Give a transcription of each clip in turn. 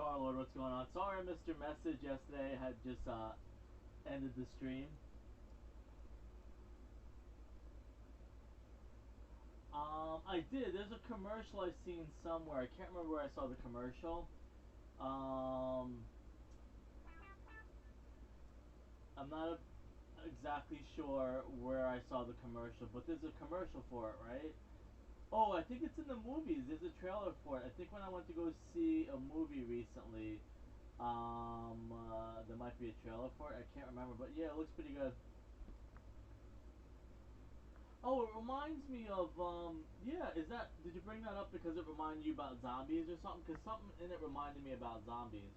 Star-Lord, what's going on? Sorry I missed your message yesterday. I had just ended the stream. I did. There's a commercial I've seen somewhere. I can't remember where I saw the commercial. I'm not exactly sure where I saw the commercial, but there's a commercial for it, right? Oh, I think it's in the movies. There's a trailer for it. I think when I went to go see a movie recently, there might be a trailer for it. I can't remember, but yeah, it looks pretty good. Oh, it reminds me of, yeah, did you bring that up because it reminded you about zombies or something? Because something in it reminded me about zombies.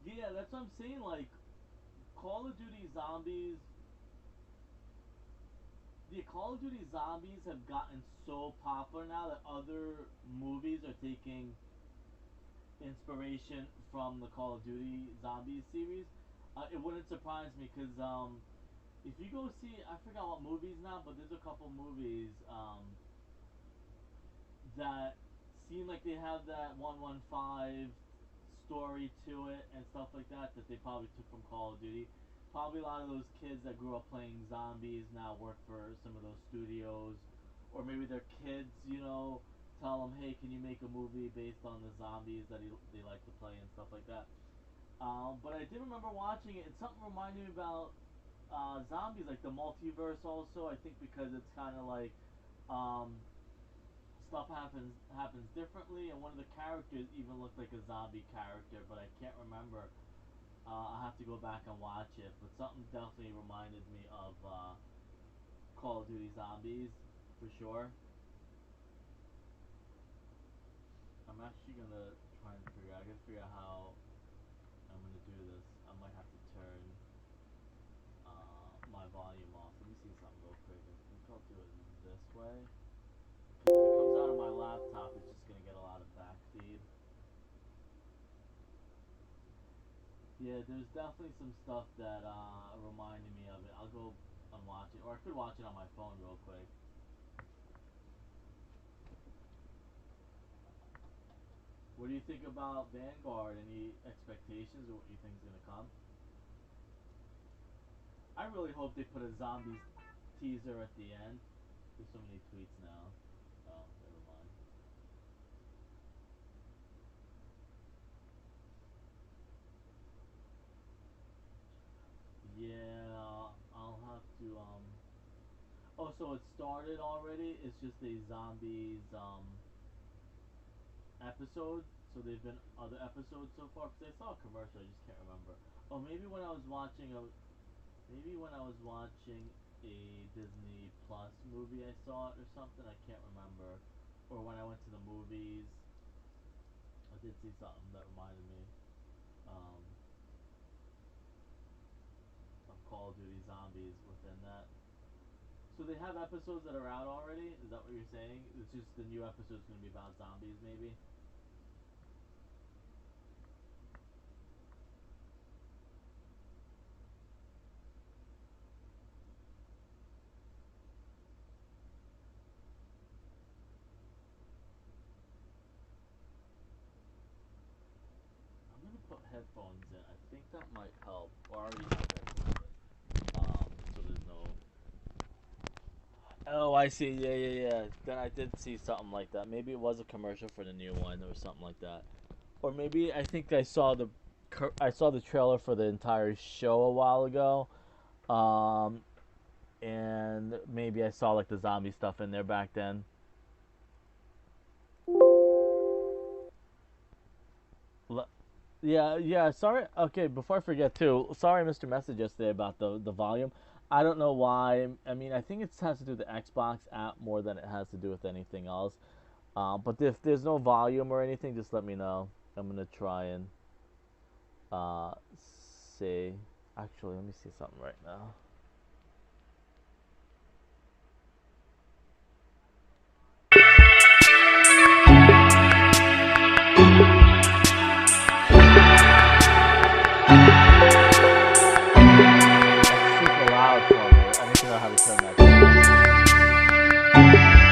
Yeah, that's what I'm saying, like, Call of Duty Zombies, the Call of Duty Zombies have gotten so popular now that other movies are taking inspiration from the Call of Duty Zombies series. It wouldn't surprise me because, if you go see, I forgot what movies now, but there's a couple movies that seem like they have that 115 story to it and stuff like that that they probably took from Call of Duty. Probably a lot of those kids that grew up playing zombies now work for some of those studios, or maybe their kids, tell them, hey, can you make a movie based on the zombies that they like to play and stuff like that. But I did remember watching it, and something reminded me about zombies, like the multiverse. Also, I think because it's kind of like um, stuff happens differently, and one of the characters even looked like a zombie character, but I can't remember. I'll have to go back and watch it, but something definitely reminded me of Call of Duty Zombies for sure. I'm actually gonna try and figure out. I gotta figure out how I'm gonna do this. I might have to turn my volume off. Let me see something real quick. I think I'll do it this way. If it comes out of my laptop, it's just gonna get a lot of backfeed. Yeah, there's definitely some stuff that reminded me of it. I'll go and watch it, or I could watch it on my phone real quick. What do you think about Vanguard? Any expectations of what you think is gonna come? I really hope they put a zombies teaser at the end. There's so many tweets now. Oh, never mind. Yeah, I'll have to Oh, so it started already? It's just a zombies episode. So there've been other episodes so far. Because I saw a commercial, I just can't remember. Oh, maybe when I was watching a Disney Plus movie, I saw it or something. I can't remember. Or when I went to the movies, I did see something that reminded me um, of Call of Duty Zombies within that. So they have episodes that are out already. Is that what you're saying? It's just the new episode's gonna be about zombies, maybe. I'm gonna put headphones in. I think that might help. Or I already have headphones in. So there's no. Oh, I see. Yeah, yeah, yeah. Then I did see something like that. Maybe it was a commercial for the new one or something like that. Or maybe I think I saw the trailer for the entire show a while ago. Um, and maybe I saw like the zombie stuff in there back then. Yeah, yeah. Sorry. Okay, before I forget too, sorry, Mr. Message yesterday about the volume. I don't know why. I mean, I think it has to do with the Xbox app more than it has to do with anything else. But if there's no volume or anything, just let me know. I'm gonna try and uh see. Actually, let me see something right now. That's super loud for me. I need to know how to turn that down.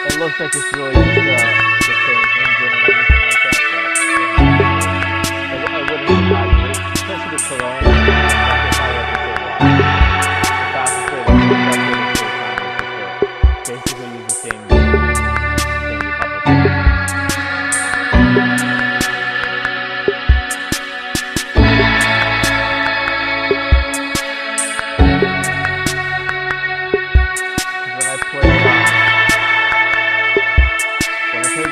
It looks like it's really just the same engine and everything like that. But I wouldn't surprise me, especially with Corona. Basically use the same couple things. When I play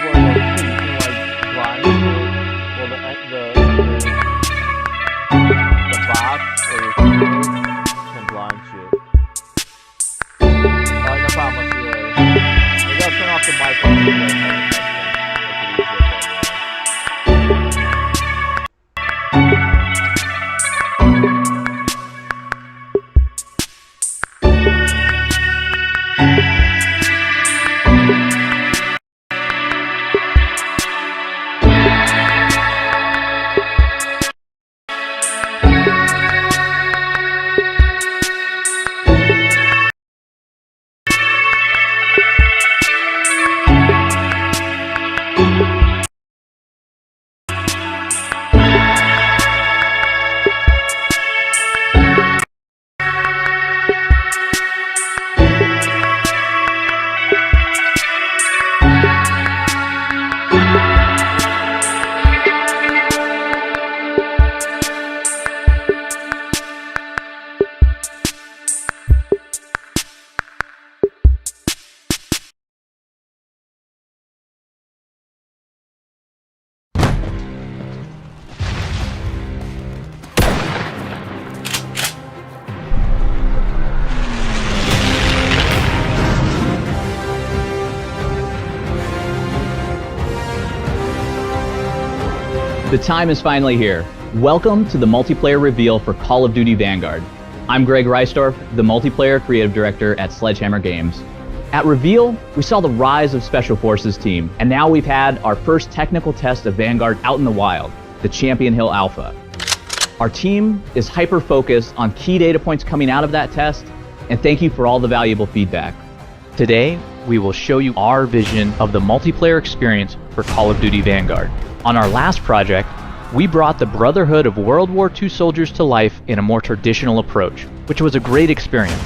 World War II, you can like blind shoot. Well, the box or your keyboard can blind shoot. Alright, no problem. I'll see you later. We gotta turn off the mic. The time is finally here. Welcome to the multiplayer reveal for Call of Duty Vanguard. I'm Greg Reisdorf, the multiplayer creative director at Sledgehammer Games. At Reveal, we saw the rise of Special Forces team, and now we've had our first technical test of Vanguard out in the wild, the Champion Hill Alpha. Our team is hyper-focused on key data points coming out of that test, and thank you for all the valuable feedback. Today, we will show you our vision of the multiplayer experience for Call of Duty Vanguard. On our last project, we brought the Brotherhood of World War II soldiers to life in a more traditional approach, which was a great experience.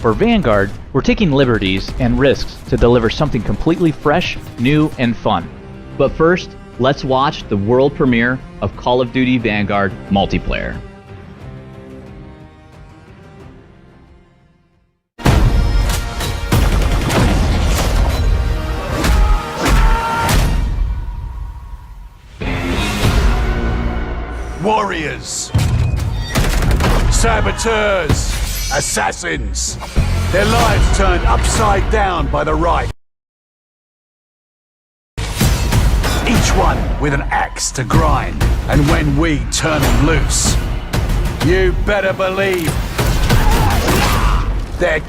For Vanguard, we're taking liberties and risks to deliver something completely fresh, new, and fun. But first, let's watch the world premiere of Call of Duty Vanguard multiplayer. Warriors, saboteurs, assassins, their lives turned upside down by the right. Each one with an axe to grind, and when we turn them loose, you better believe they're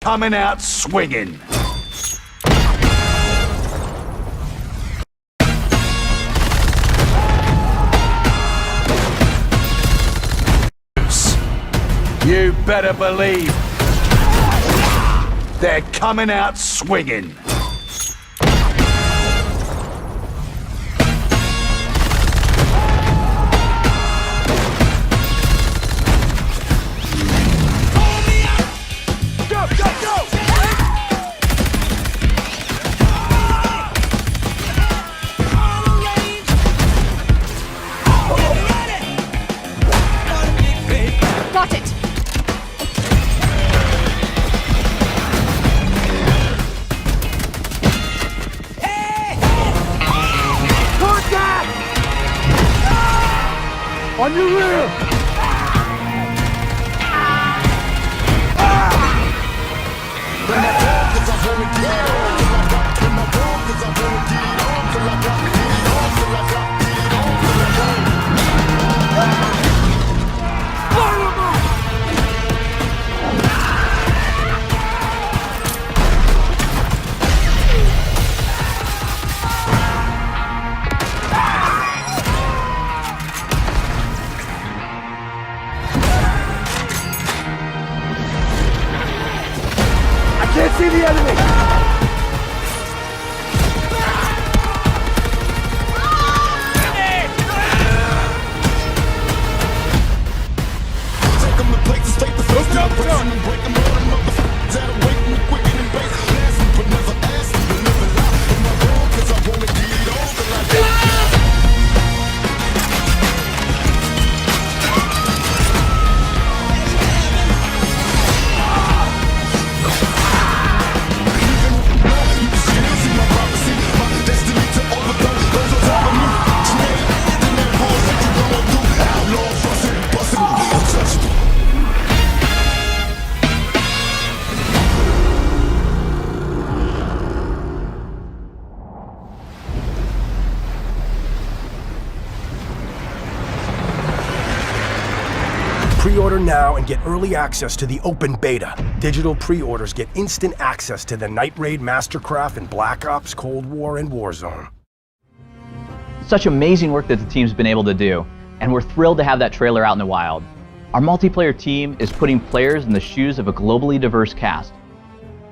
coming out swinging. You better believe they're coming out swinging. Go, go, go! Got it! On your rear! can't see the enemy! Pre-order now and get early access to the open beta. Digital pre-orders get instant access to the Night Raid, Mastercraft, and Black Ops, Cold War, and Warzone. Such amazing work that the team's been able to do, and we're thrilled to have that trailer out in the wild. Our multiplayer team is putting players in the shoes of a globally diverse cast.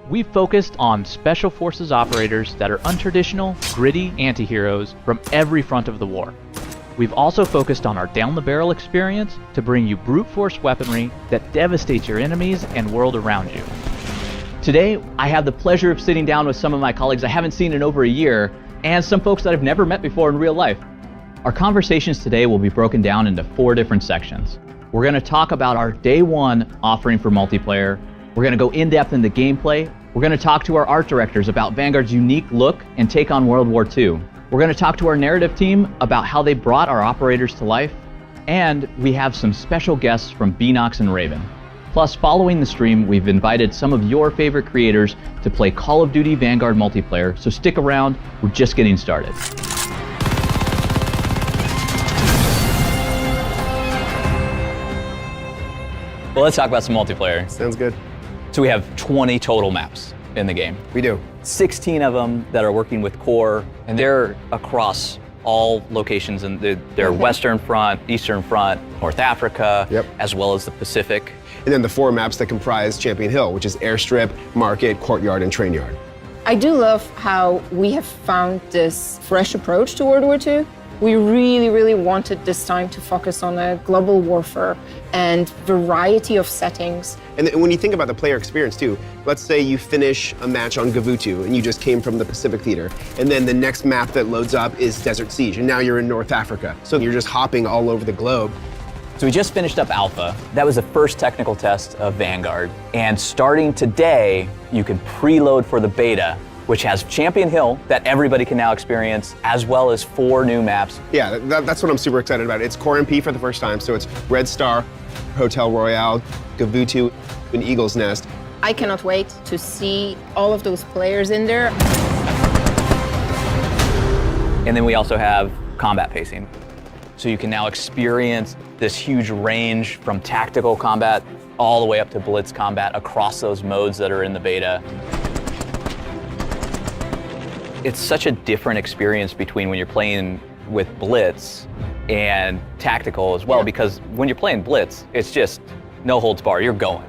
We've focused on Special Forces operators that are untraditional, gritty anti-heroes from every front of the war. We've also focused on our down-the-barrel experience to bring you brute force weaponry that devastates your enemies and world around you. Today, I have the pleasure of sitting down with some of my colleagues I haven't seen in over a year, and some folks that I've never met before in real life. Our conversations today will be broken down into 4 different sections. We're going to talk about our day 1 offering for multiplayer. We're going to go in-depth into gameplay. We're going to talk to our art directors about Vanguard's unique look and take on World War II. We're going to talk to our narrative team about how they brought our operators to life, and we have some special guests from Beanox and Raven. Plus, following the stream, we've invited some of your favorite creators to play Call of Duty Vanguard multiplayer, so stick around, we're just getting started. Well, let's talk about some multiplayer. Sounds good. So we have 20 total maps in the game. We do. 16 of them that are working with core, and they're across all locations, and they're Western Front, Eastern Front, North Africa, as well as the Pacific. And then the 4 maps that comprise Champion Hill, which is Airstrip, Market, Courtyard, and Train Yard. I do love how we have found this fresh approach to World War II. We really wanted this time to focus on a global warfare and variety of settings. And when you think about the player experience too, let's say you finish a match on Gavutu and you just came from the Pacific Theater, and then the next map that loads up is Desert Siege, and now you're in North Africa. So you're just hopping all over the globe. So we just finished up Alpha. That was the first technical test of Vanguard. And starting today, you can preload for the beta, which has Champion Hill that everybody can now experience, as well as 4 new maps. Yeah, that's what I'm super excited about. It's Core MP for the first time, so it's Red Star, Hotel Royale, Gavutu, and Eagle's Nest. I cannot wait to see all of those players in there. And then we also have combat pacing. So you can now experience this huge range from tactical combat all the way up to blitz combat across those modes that are in the beta. It's such a different experience between when you're playing with blitz and tactical as well, because when you're playing blitz, it's just no holds barred, you're going.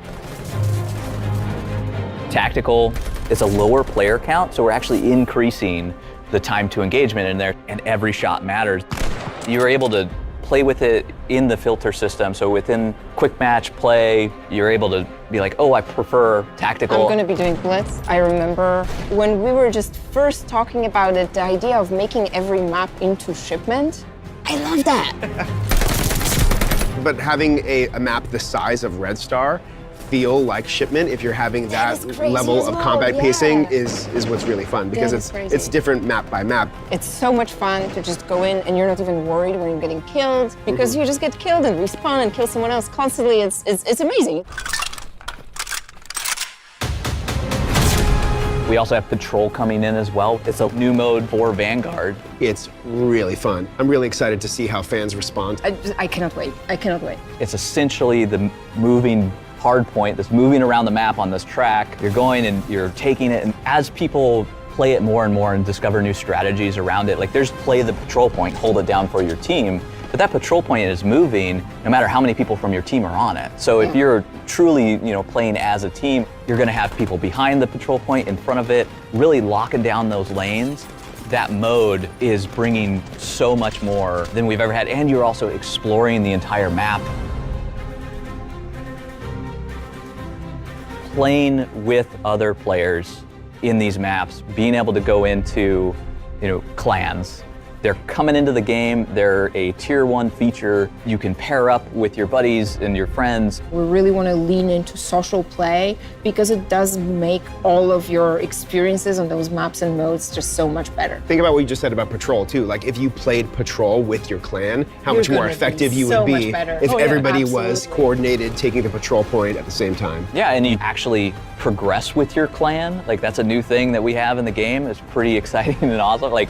Tactical is a lower player count, so we're actually increasing the time to engagement in there, and every shot matters. You're able to play with it in the filter system, so within quick match play, you're able to be like, oh, I prefer tactical. I'm going to be doing blitz. I remember when we were just first talking about it, the idea of making every map into shipment. I love that. But having a map the size of Red Star feel like shipment, if you're having that level of combat pacing, is what's really fun, because it's different map by map. It's so much fun to just go in and you're not even worried when you're getting killed, because you just get killed and respawn and kill someone else constantly. It's amazing. We also have Patrol coming in as well. It's a new mode for Vanguard. It's really fun. I'm really excited to see how fans respond. I cannot wait. I cannot wait. It's essentially the moving hard point that's moving around the map on this track. You're going and you're taking it, and as people play it more and more and discover new strategies around it, like there's play the patrol point, hold it down for your team, But that patrol point is moving no matter how many people from your team are on it. So if you're truly, playing as a team, you're gonna have people behind the patrol point, in front of it, really locking down those lanes. That mode is bringing so much more than we've ever had, and you're also exploring the entire map. Playing with other players in these maps, being able to go into, clans. They're coming into the game, they're a tier 1 feature. You can pair up with your buddies and your friends. We really want to lean into social play because it does make all of your experiences on those maps and modes just so much better. Think about what you just said about Patrol too. Like if you played Patrol with your clan, how much more effective you would be if everybody was coordinated taking the patrol point at the same time. Yeah, and you actually progress with your clan. Like that's a new thing that we have in the game. It's pretty exciting and awesome. Like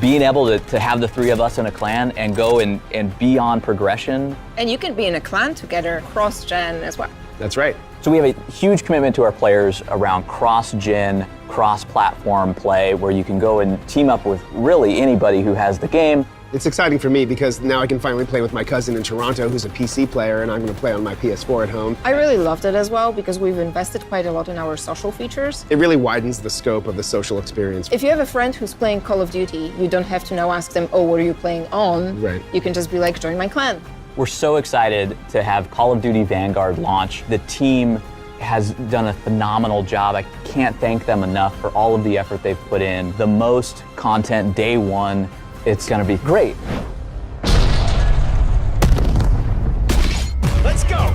being able to have the 3 of us in a clan and go and be on progression. And you can be in a clan together cross-gen as well. That's right. So we have a huge commitment to our players around cross-gen, cross-platform play where you can go and team up with really anybody who has the game. It's exciting for me because now I can finally play with my cousin in Toronto who's a PC player, and I'm going to play on my PS4 at home. I really loved it as well because we've invested quite a lot in our social features. It really widens the scope of the social experience. If you have a friend who's playing Call of Duty, you don't have to now ask them, oh, what are you playing on? Right. You can just be like, join my clan. We're so excited to have Call of Duty Vanguard launch. The team has done a phenomenal job. I can't thank them enough for all of the effort they've put in. The most content day one. It's gonna be great. Let's go!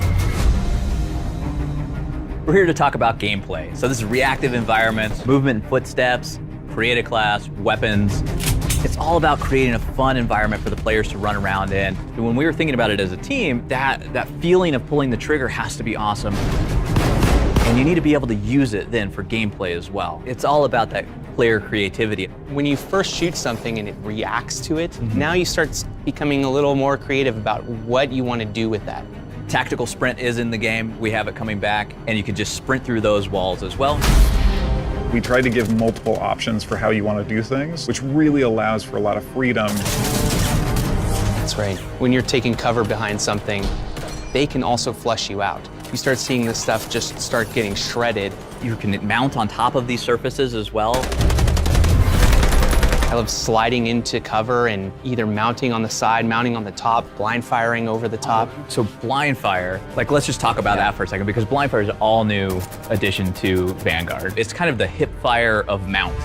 We're here to talk about gameplay. So this is reactive environments, movement and footsteps, create a class, weapons. It's all about creating a fun environment for the players to run around in. When we were thinking about it as a team, that feeling of pulling the trigger has to be awesome. And you need to be able to use it then for gameplay as well. It's all about that player creativity. When you first shoot something and it reacts to it, now you start becoming a little more creative about what you want to do with that. Tactical sprint is in the game. We have it coming back, and you can just sprint through those walls as well. We try to give multiple options for how you want to do things, which really allows for a lot of freedom. That's right. When you're taking cover behind something, they can also flush you out. You start seeing this stuff just start getting shredded. You can mount on top of these surfaces as well. I love sliding into cover and either mounting on the side, mounting on the top, blind firing over the top. So blind fire, let's just talk about that for a second, because blind fire is an all new addition to Vanguard. It's kind of the hip fire of mount.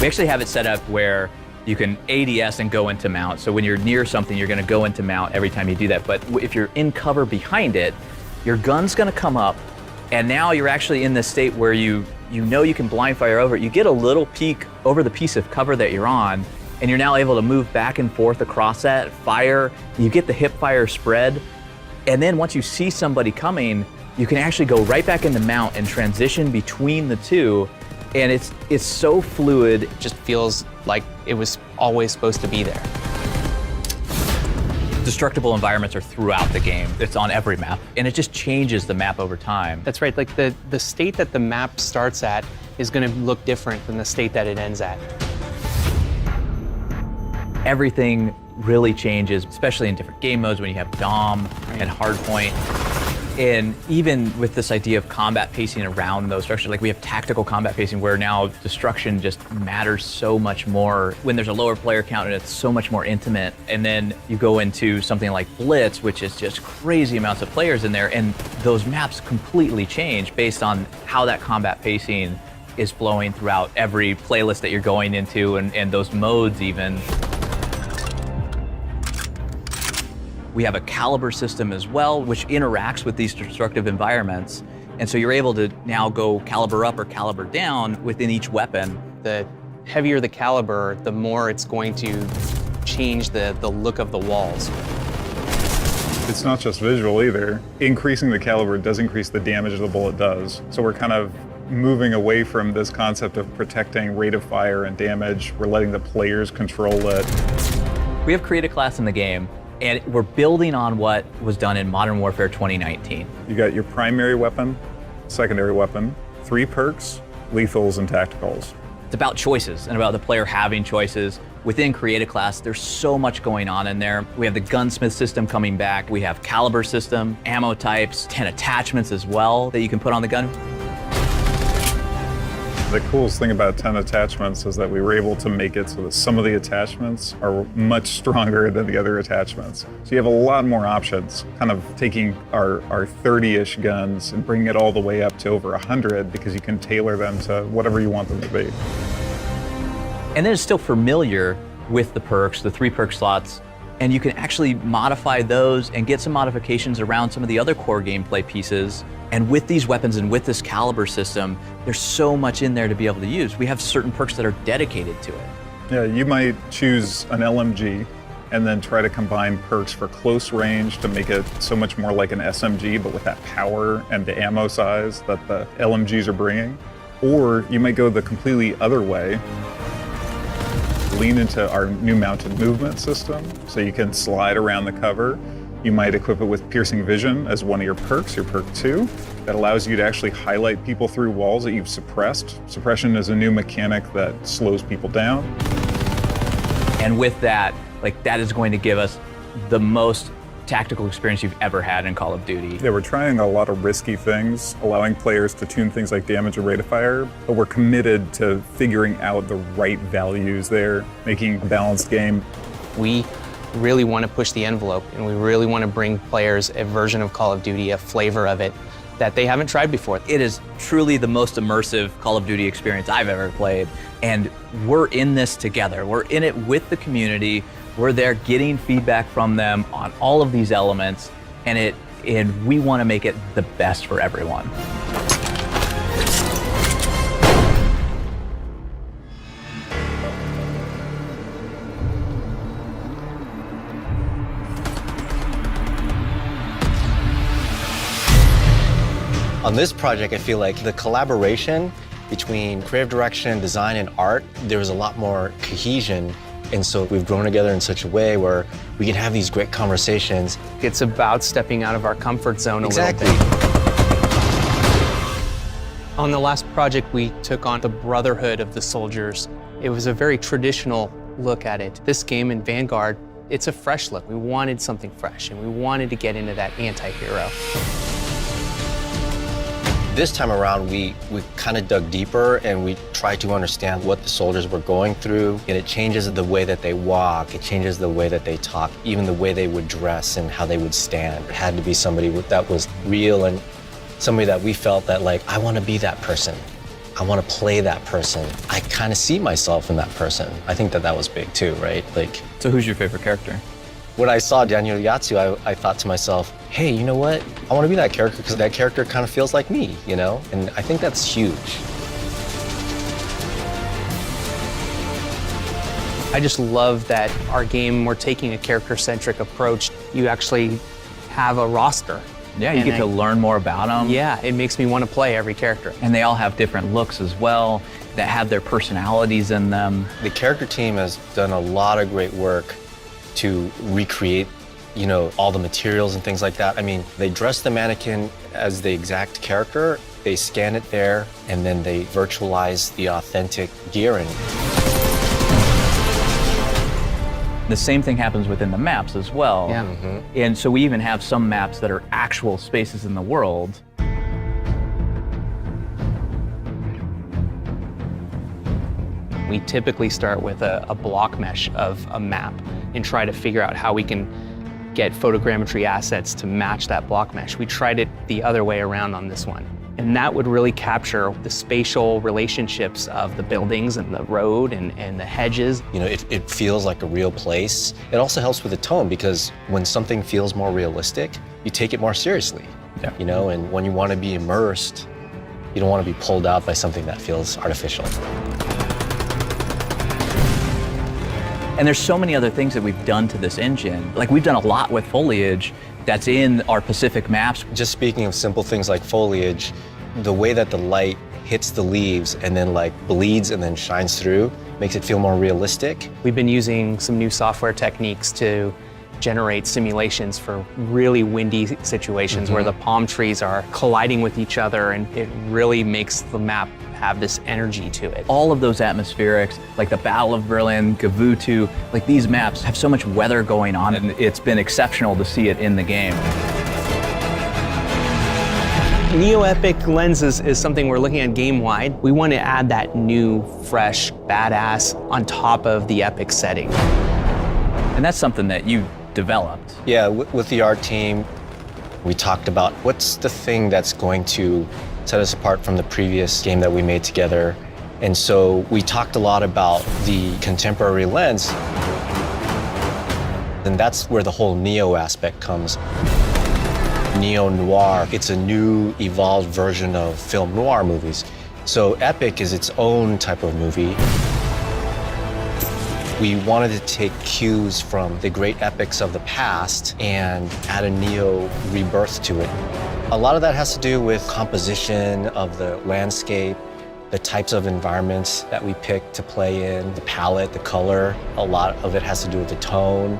We actually have it set up where you can ADS and go into mount. So when you're near something, you're gonna go into mount every time you do that. But if you're in cover behind it, your gun's gonna come up, and now you're actually in this state where you know you can blind fire over it. You get a little peek over the piece of cover that you're on, and you're now able to move back and forth across that, fire. You get the hip fire spread, and then once you see somebody coming, you can actually go right back into mount and transition between the two, and it's so fluid. It just feels like it was always supposed to be there. Destructible environments are throughout the game. It's on every map, and it just changes the map over time. That's right, like the state that the map starts at is gonna look different than the state that it ends at. Everything really changes, especially in different game modes when you have Dom and Hardpoint. And even with this idea of combat pacing around those structures, like we have tactical combat pacing where now destruction just matters so much more when there's a lower player count and it's so much more intimate. And then you go into something like Blitz, which is just crazy amounts of players in there, and those maps completely change based on how that combat pacing is flowing throughout every playlist that you're going into and those modes even. We have a caliber system as well, which interacts with these destructive environments. And so you're able to now go caliber up or caliber down within each weapon. The heavier the caliber, the more it's going to change the look of the walls. It's not just visual either. Increasing the caliber does increase the damage the bullet does. So we're kind of moving away from this concept of protecting rate of fire and damage. We're letting the players control it. We have created a class in the game, and we're building on what was done in Modern Warfare 2019. You got your primary weapon, secondary weapon, 3 perks, lethals, and tacticals. It's about choices and about the player having choices. Within Create a Class, there's so much going on in there. We have the gunsmith system coming back. We have caliber system, ammo types, 10 attachments as well that you can put on the gun. The coolest thing about 10 attachments is that we were able to make it so that some of the attachments are much stronger than the other attachments. So you have a lot more options, kind of taking our 30-ish guns and bringing it all the way up to over 100 because you can tailor them to whatever you want them to be. And then it's still familiar with the perks, the 3 perk slots, and you can actually modify those and get some modifications around some of the other core gameplay pieces. And with these weapons and with this caliber system, there's so much in there to be able to use. We have certain perks that are dedicated to it. Yeah, you might choose an LMG and then try to combine perks for close range to make it so much more like an SMG, but with that power and the ammo size that the LMGs are bringing. Or you might go the completely other way, lean into our new mounted movement system, so you can slide around the cover. You might equip it with piercing vision as one of your perks, your perk 2. That allows you to actually highlight people through walls that you've suppressed. Suppression is a new mechanic that slows people down. And with that, that is going to give us the most tactical experience you've ever had in Call of Duty. Yeah, we're trying a lot of risky things, allowing players to tune things like damage and rate of fire, but we're committed to figuring out the right values there, making a balanced game. We really want to push the envelope, and we really want to bring players a version of Call of Duty, a flavor of it that they haven't tried before. It is truly the most immersive Call of Duty experience I've ever played, and we're in this together. We're in it with the community. We're there getting feedback from them on all of these elements, and we want to make it the best for everyone. On this project, I feel like the collaboration between creative direction, design, and art, there was a lot more cohesion. And so we've grown together in such a way where we can have these great conversations. It's about stepping out of our comfort zone a Exactly. little bit. On the last project, we took on the brotherhood of the soldiers. It was a very traditional look at it. This game in Vanguard, it's a fresh look. We wanted something fresh, and we wanted to get into that anti-hero. This time around, we kind of dug deeper and we tried to understand what the soldiers were going through. And it changes the way that they walk, it changes the way that they talk, even the way they would dress and how they would stand. It had to be somebody that was real and somebody that we felt that, I want to be that person. I want to play that person. I kind of see myself in that person. I think that was big too, right? So who's your favorite character? When I saw Daniel Yatsu, I thought to myself, hey, you know what? I want to be that character because that character kind of feels like me, And I think that's huge. I just love that our game, we're taking a character-centric approach. You actually have a roster. Yeah, you get to learn more about them. Yeah, it makes me want to play every character. And they all have different looks as well, that have their personalities in them. The character team has done a lot of great work to recreate, all the materials and things like that. I mean, they dress the mannequin as the exact character, they scan it there, and then they virtualize the authentic gearing. The same thing happens within the maps as well. Yeah. Mm-hmm. And so we even have some maps that are actual spaces in the world. We typically start with a block mesh of a map and try to figure out how we can get photogrammetry assets to match that block mesh. We tried it the other way around on this one. And that would really capture the spatial relationships of the buildings and the road and the hedges. It feels like a real place. It also helps with the tone because when something feels more realistic, you take it more seriously. Yeah. And when you want to be immersed, you don't want to be pulled out by something that feels artificial. And there's so many other things that we've done to this engine. We've done a lot with foliage that's in our Pacific maps. Just speaking of simple things like foliage, the way that the light hits the leaves and then bleeds and then shines through makes it feel more realistic. We've been using some new software techniques to generate simulations for really windy situations where the palm trees are colliding with each other, and it really makes the map have this energy to it. All of those atmospherics, like the Battle of Berlin, Gavutu, like these maps have so much weather going on, and it's been exceptional to see it in the game. Neo-epic lenses is something we're looking at game-wide. We want to add that new, fresh, badass on top of the epic setting. And that's something that you developed. Yeah, with the art team, we talked about what's the thing that's going to set us apart from the previous game that we made together. And so we talked a lot about the contemporary lens. And that's where the whole Neo aspect comes. Neo-noir, it's a new, evolved version of film noir movies. So epic is its own type of movie. We wanted to take cues from the great epics of the past and add a Neo rebirth to it. A lot of that has to do with composition of the landscape, the types of environments that we pick to play in, the palette, the color. A lot of it has to do with the tone.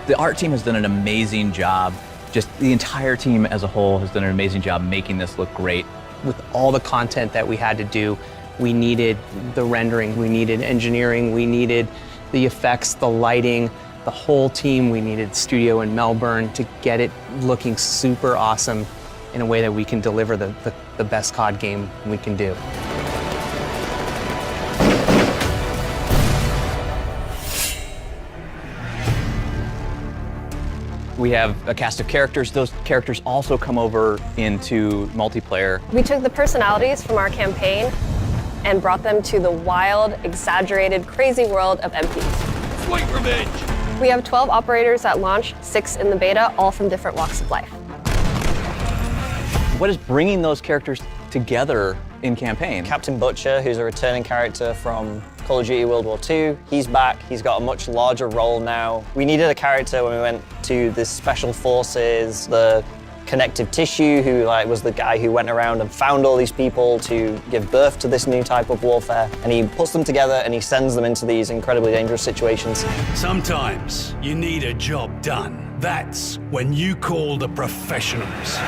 The art team has done an amazing job. Just the entire team as a whole has done an amazing job making this look great. With all the content that we had to do, we needed the rendering, we needed engineering, we needed the effects, the lighting, the whole team. We needed studio in Melbourne to get it looking super awesome in a way that we can deliver the best COD game we can do. We have a cast of characters. Those characters also come over into multiplayer. We took the personalities from our campaign and brought them to the wild, exaggerated, crazy world of MP. Sweet revenge! We have 12 operators at launch, 6 in the beta, all from different walks of life. What is bringing those characters together in campaign? Captain Butcher, who's a returning character from Call of Duty World War II, he's back. He's got a much larger role now. We needed a character when we went to the Special Forces, the connective tissue, who was the guy who went around and found all these people to give birth to this new type of warfare. And he puts them together and he sends them into these incredibly dangerous situations. Sometimes you need a job done. That's when you call the professionals.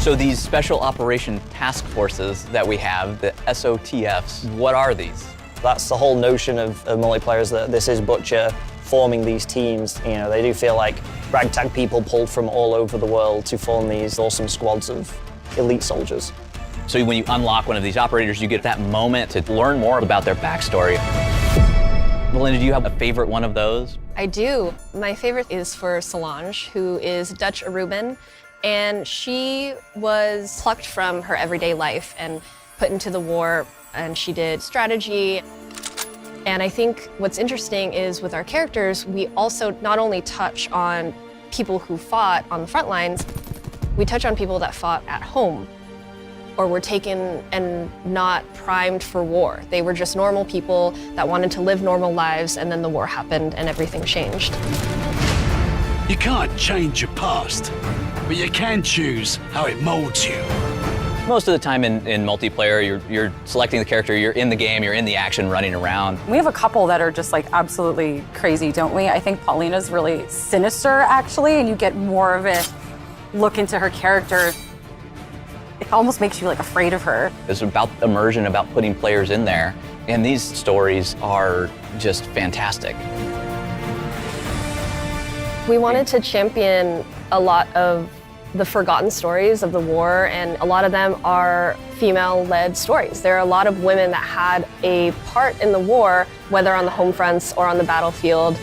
So these special operation task forces that we have, the SOTFs, what are these? That's the whole notion of multiplayer, is that this is Butcher forming these teams. You know, they do feel like ragtag people pulled from all over the world to form these awesome squads of elite soldiers. So when you unlock one of these operators, you get that moment to learn more about their backstory. Belinda, do you have a favorite one of those? I do. My favorite is for Solange, who is Dutch Aruban, and she was plucked from her everyday life and put into the war, and she did strategy. And I think what's interesting is with our characters, we also not only touch on people who fought on the front lines, we touch on people that fought at home or were taken and not primed for war. They were just normal people that wanted to live normal lives, and then the war happened and everything changed. You can't change your past, but you can choose how it molds you. Most of the time in multiplayer, you're selecting the character, you're in the game, you're in the action, running around. We have a couple that are just absolutely crazy, don't we? I think Paulina's really sinister, actually, and you get more of a look into her character. It almost makes you afraid of her. It's about immersion, about putting players in there, and these stories are just fantastic. We wanted to champion a lot of the forgotten stories of the war, and a lot of them are female-led stories. There are a lot of women that had a part in the war, whether on the home fronts or on the battlefield.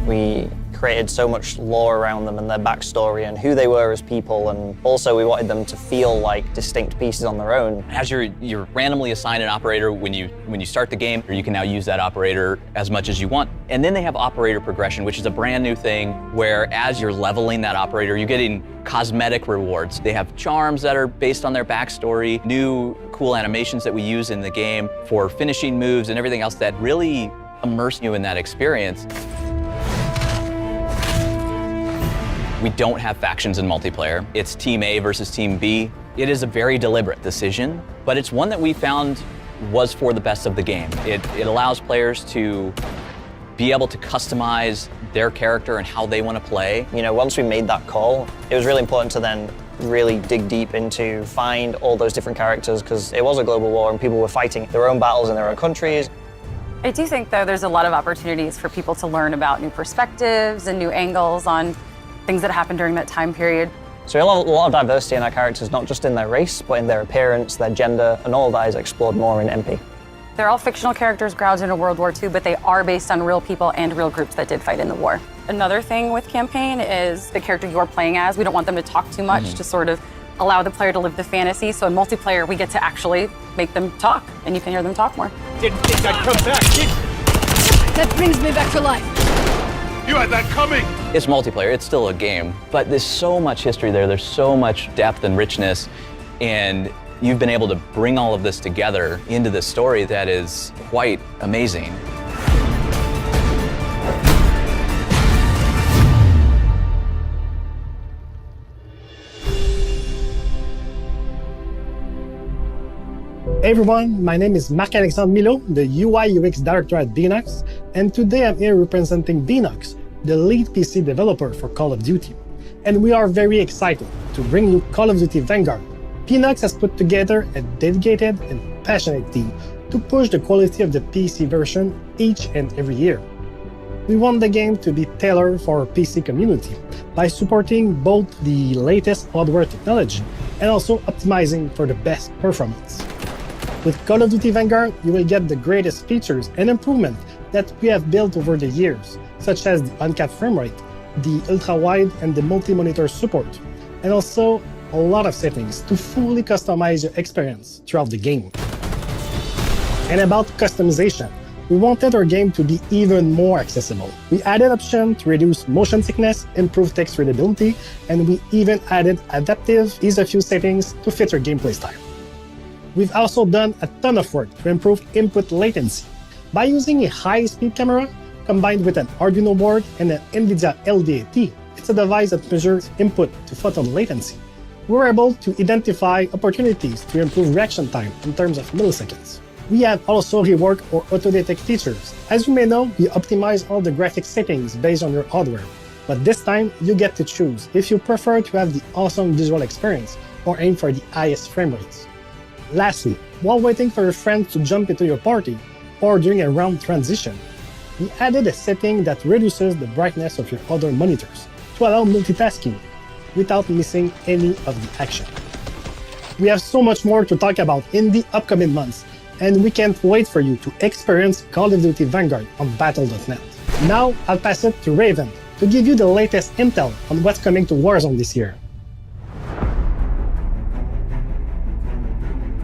We created so much lore around them and their backstory and who they were as people, and also we wanted them to feel like distinct pieces on their own. As you're randomly assigned an operator when you start the game, you can now use that operator as much as you want. And then they have operator progression, which is a brand new thing where as you're leveling that operator, you're getting cosmetic rewards. They have charms that are based on their backstory, new cool animations that we use in the game for finishing moves and everything else that really immerse you in that experience. We don't have factions in multiplayer. It's Team A versus Team B. It is a very deliberate decision, but it's one that we found was for the best of the game. It allows players to be able to customize their character and how they want to play. You know, once we made that call, it was really important to then really dig deep into find all those different characters, because it was a global war and people were fighting their own battles in their own countries. I do think, though, there's a lot of opportunities for people to learn about new perspectives and new angles on things that happened during that time period. So a lot of diversity in our characters, not just in their race, but in their appearance, their gender, and all of that is explored more in MP. They're all fictional characters grounded in World War II, but they are based on real people and real groups that did fight in the war. Another thing with campaign is the character you're playing as, we don't want them to talk too much to sort of allow the player to live the fantasy. So in multiplayer, we get to actually make them talk, and you can hear them talk more. Didn't think I'd come back, did That brings me back to life. you? Had that coming! It's multiplayer, it's still a game, but there's so much history there, there's so much depth and richness, and you've been able to bring all of this together into this story that is quite amazing. Hey everyone, my name is Marc-Alexandre Milot, the UI UX Director at Beenox, and today I'm here representing Beenox, the lead PC developer for Call of Duty. And we are very excited to bring you Call of Duty Vanguard. Beenox has put together a dedicated and passionate team to push the quality of the PC version each and every year. We want the game to be tailored for our PC community by supporting both the latest hardware technology and also optimizing for the best performance. With Call of Duty Vanguard, you will get the greatest features and improvements that we have built over the years, such as the uncapped frame rate, the ultra-wide and the multi-monitor support, and also a lot of settings to fully customize your experience throughout the game. And about customization, we wanted our game to be even more accessible. We added options to reduce motion sickness, improve text readability, and we even added adaptive ease-of-use settings to fit your gameplay style. We've also done a ton of work to improve input latency. By using a high-speed camera combined with an Arduino board and an NVIDIA LDAT, it's a device that measures input to photon latency. We're able to identify opportunities to improve reaction time in terms of milliseconds. We have also reworked our auto-detect features. As you may know, we optimize all the graphics settings based on your hardware, but this time you get to choose if you prefer to have the awesome visual experience or aim for the highest frame rates. Lastly, while waiting for your friends to jump into your party or during a round transition, we added a setting that reduces the brightness of your other monitors to allow multitasking without missing any of the action. We have so much more to talk about in the upcoming months, and we can't wait for you to experience Call of Duty Vanguard on Battle.net. Now, I'll pass it to Raven to give you the latest intel on what's coming to Warzone this year.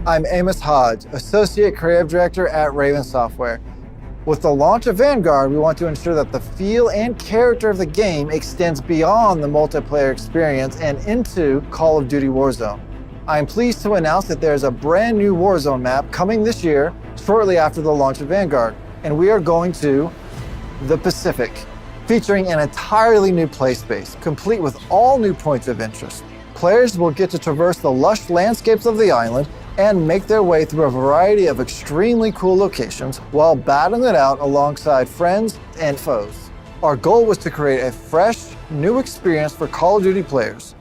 I'm Amos Hodge, Associate Creative Director at Raven Software. With the launch of Vanguard, we want to ensure that the feel and character of the game extends beyond the multiplayer experience and into Call of Duty Warzone. I'm pleased to announce that there's a brand new Warzone map coming this year, shortly after the launch of Vanguard, and we are going to the Pacific, featuring an entirely new play space, complete with all new points of interest. Players will get to traverse the lush landscapes of the island and make their way through a variety of extremely cool locations while battling it out alongside friends and foes. Our goal was to create a fresh, new experience for Call of Duty players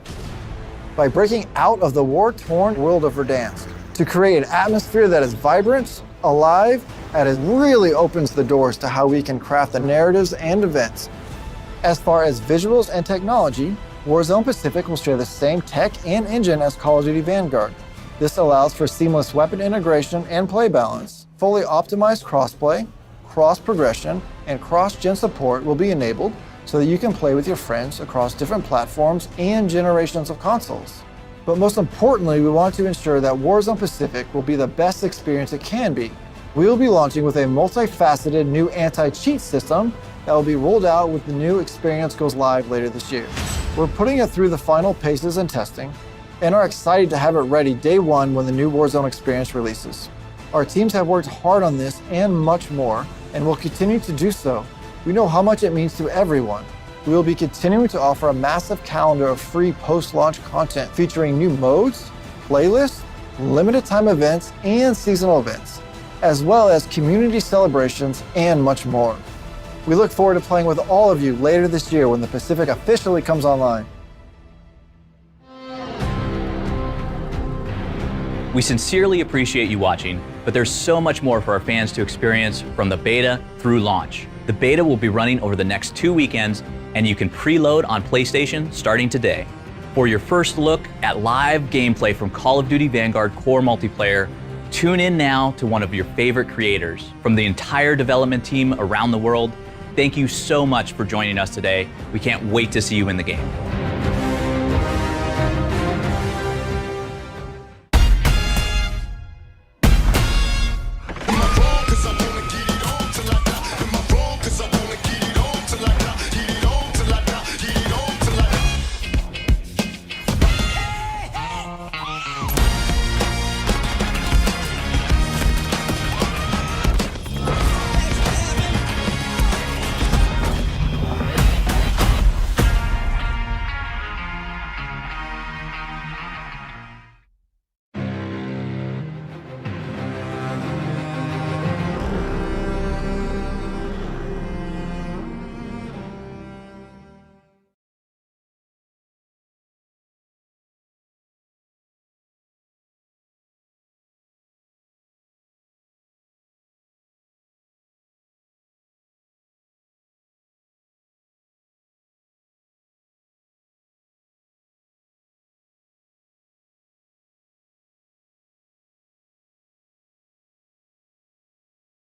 by breaking out of the war-torn world of Verdansk to create an atmosphere that is vibrant, alive, and it really opens the doors to how we can craft the narratives and events. As far as visuals and technology, Warzone Pacific will share the same tech and engine as Call of Duty Vanguard. This allows for seamless weapon integration and play balance. Fully optimized crossplay, cross-progression, and cross-gen support will be enabled so that you can play with your friends across different platforms and generations of consoles. But most importantly, we want to ensure that Warzone Pacific will be the best experience it can be. We will be launching with a multifaceted new anti-cheat system that will be rolled out when the new experience goes live later this year. We're putting it through the final paces and testing, and are excited to have it ready day one when the new Warzone experience releases. Our teams have worked hard on this and much more, and will continue to do so. We know how much it means to everyone. We will be continuing to offer a massive calendar of free post-launch content featuring new modes, playlists, limited time events, and seasonal events. as well as community celebrations and much more. We look forward to playing with all of you later this year when the Pacific officially comes online. We sincerely appreciate you watching, but there's so much more for our fans to experience from the beta through launch. The beta will be running over the next 2 weekends, and you can preload on PlayStation starting today. For your first look at live gameplay from Call of Duty Vanguard Core Multiplayer, tune in now to one of your favorite creators. From the entire development team around the world, thank you so much for joining us today. We can't wait to see you in the game.